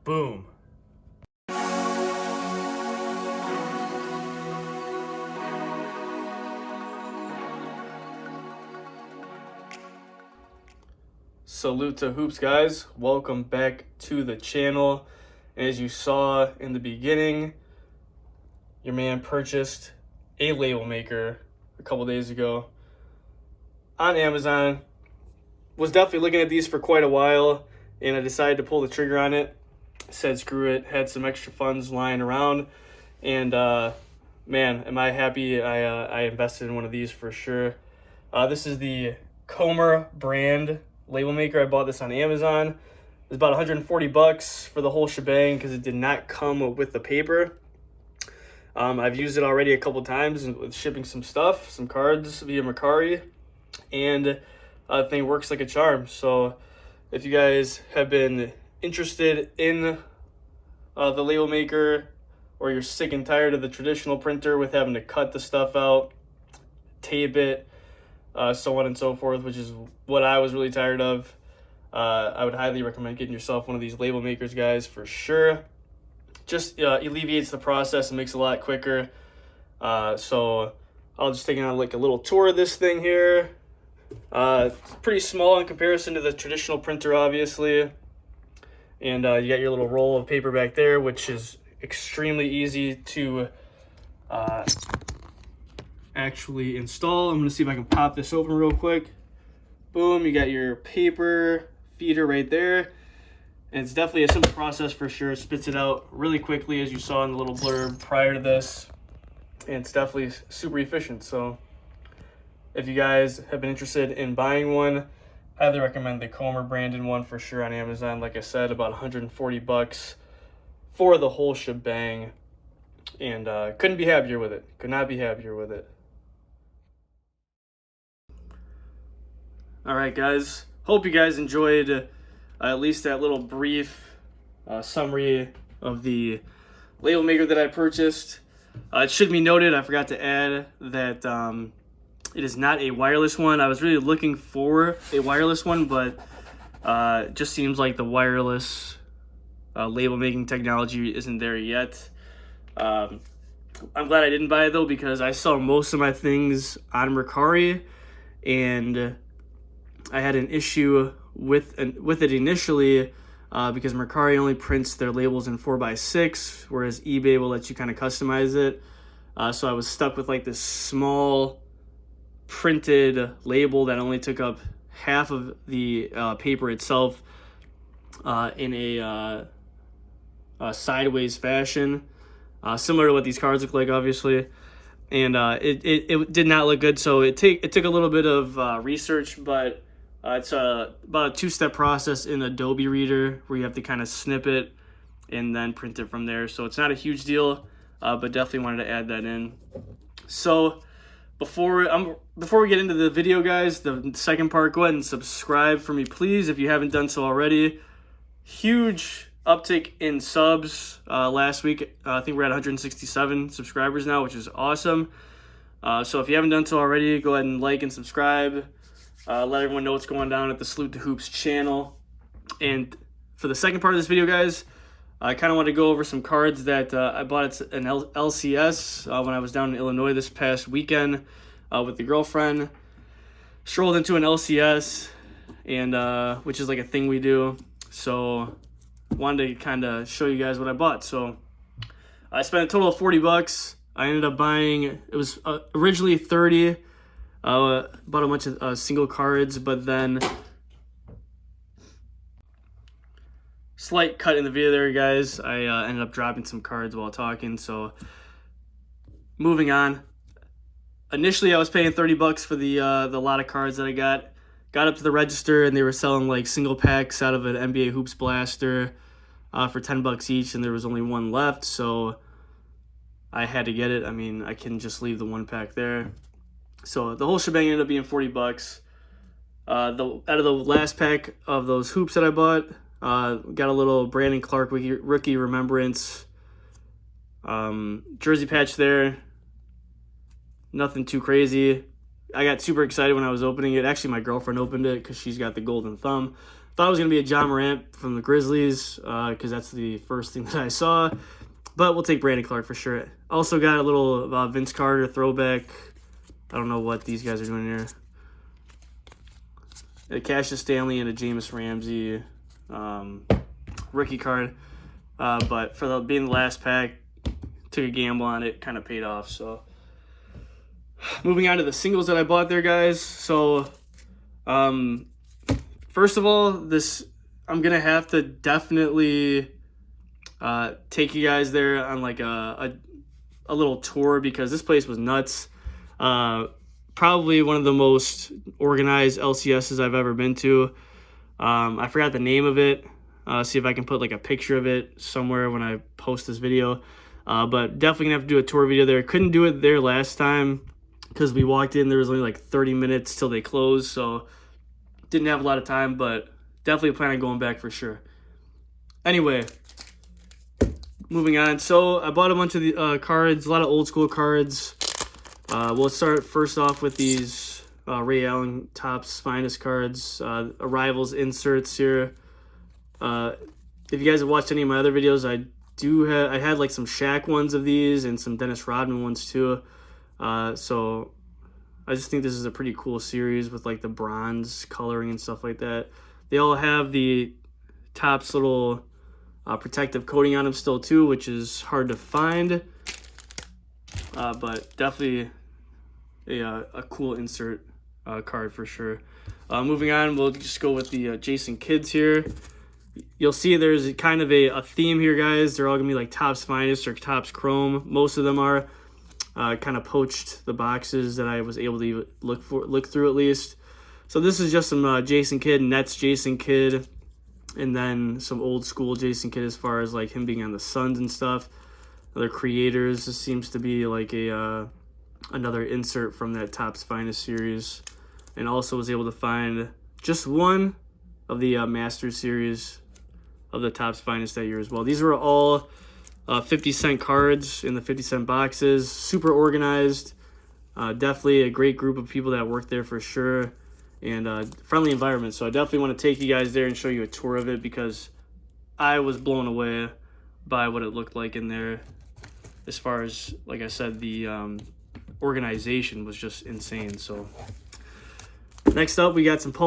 Boom. Salute to hoops, guys. Welcome back to the channel. As you saw in the beginning, your man purchased a label maker a couple days ago on Amazon. Was definitely looking at these for quite a while, and I decided to pull the trigger on it. Said screw it, had some extra funds lying around, and man, am I happy I invested in one of these for sure. This is the Comer brand label maker. I bought this on Amazon. It was about 140 bucks for the whole shebang because it did not come with the paper. I've used it already a couple times with shipping some stuff, some cards via Mercari, and the thing works like a charm. So if you guys have been interested in the label maker, or you're sick and tired of the traditional printer with having to cut the stuff out, tape it, so on and so forth, which is what I was really tired of, I would highly recommend getting yourself one of these label makers, guys, for sure. Just alleviates the process and makes it a lot quicker. So I'll just take on like a little tour of this thing here. It's pretty small in comparison to the traditional printer, obviously. And you got your little roll of paper back there, which is extremely easy to actually install. I'm going to see if I can pop this open real quick. Boom, you got your paper feeder right there. And it's definitely a simple process for sure. It spits it out really quickly, as you saw in the little blurb prior to this. And it's definitely super efficient. So if you guys have been interested in buying one, highly recommend the Comer branded one for sure on Amazon. Like I said, about 140 bucks for the whole shebang. And couldn't be happier with it. Could not be happier with it. All right, guys. Hope you guys enjoyed at least that little brief summary of the label maker that I purchased. It should be noted, I forgot to add that it is not a wireless one. I was really looking for a wireless one, but it just seems like the wireless label making technology isn't there yet. I'm glad I didn't buy it though, because I saw most of my things on Mercari, and I had an issue with it initially because Mercari only prints their labels in 4x6, whereas eBay will let you kind of customize it. So I was stuck with like this small printed label that only took up half of the paper itself in a sideways fashion, similar to what these cards look like, obviously. And it did not look good, so it took a little bit of research, but it's about a two-step process in Adobe Reader where you have to kind of snip it and then print it from there. So it's not a huge deal, but definitely wanted to add that in. So before we get into the video, guys, the second part, go ahead and subscribe for me, please, if you haven't done so already. Huge uptick in subs last week. I think we're at 167 subscribers now, which is awesome. So if you haven't done so already, go ahead and like and subscribe. Let everyone know what's going down at the Salute to Hoops channel. And for the second part of this video, guys, I kind of want to go over some cards that I bought at an LCS when I was down in Illinois this past weekend with the girlfriend. Strolled into an LCS, and which is like a thing we do. So wanted to kind of show you guys what I bought. So I spent a total of 40 bucks. I ended up buying, it was originally 30. Bought a bunch of single cards, but then slight cut in the video there, guys. I ended up dropping some cards while talking, so moving on. Initially, I was paying 30 bucks for the lot of cards that I got. Got up to the register, and they were selling like single packs out of an NBA Hoops Blaster for 10 bucks each, and there was only one left, so I had to get it. I mean, I can just leave the one pack there. So the whole shebang ended up being 40 bucks. Out of the last pack of those hoops that I bought, got a little Brandon Clark rookie remembrance jersey patch there. Nothing too crazy. I got super excited when I was opening it. Actually, my girlfriend opened it because she's got the golden thumb. Thought it was going to be a John Morant from the Grizzlies because that's the first thing that I saw. But we'll take Brandon Clark for sure. Also got a little Vince Carter throwback. I don't know what these guys are doing here. A Cassius Stanley and a Jameis Ramsey rookie card. But for being the last pack, took a gamble on it, kind of paid off. So moving on to the singles that I bought there, guys. So first of all, I'm gonna have to definitely take you guys there on like a little tour because this place was nuts. Probably one of the most organized LCSs I've ever been to. I forgot the name of it. See if I can put like a picture of it somewhere when I post this video. But definitely gonna have to do a tour video there. Couldn't do it there last time because we walked in, there was only like 30 minutes till they closed, so didn't have a lot of time, but definitely plan on going back for sure. Anyway, moving on. So I bought a bunch of the cards, a lot of old school cards. We'll start first off with these Ray Allen Topps Finest cards, Arrivals inserts here. If you guys have watched any of my other videos, I had like some Shaq ones of these and some Dennis Rodman ones too. So I just think this is a pretty cool series with like the bronze coloring and stuff like that. They all have the Topps little protective coating on them still too, which is hard to find. But definitely a cool insert card for sure. Moving on, we'll just go with the Jason Kidds here. You'll see there's kind of a theme here, guys. They're all going to be like Topps Finest or Topps Chrome. Most of them are. Kind of poached the boxes that I was able to look through at least. So this is just some Jason Kidd, Nets Jason Kidd, and then some old school Jason Kidd as far as like him being on the Suns and stuff. Other creators. This seems to be like another insert from that Topps Finest series, and also was able to find just one of the Masters series of the Topps Finest that year as well. These were all 50-cent cards in the 50-cent boxes. Super organized. Definitely a great group of people that work there for sure, and friendly environment. So I definitely want to take you guys there and show you a tour of it because I was blown away by what it looked like in there. As far as, like I said, the organization was just insane. So next up, we got some Paul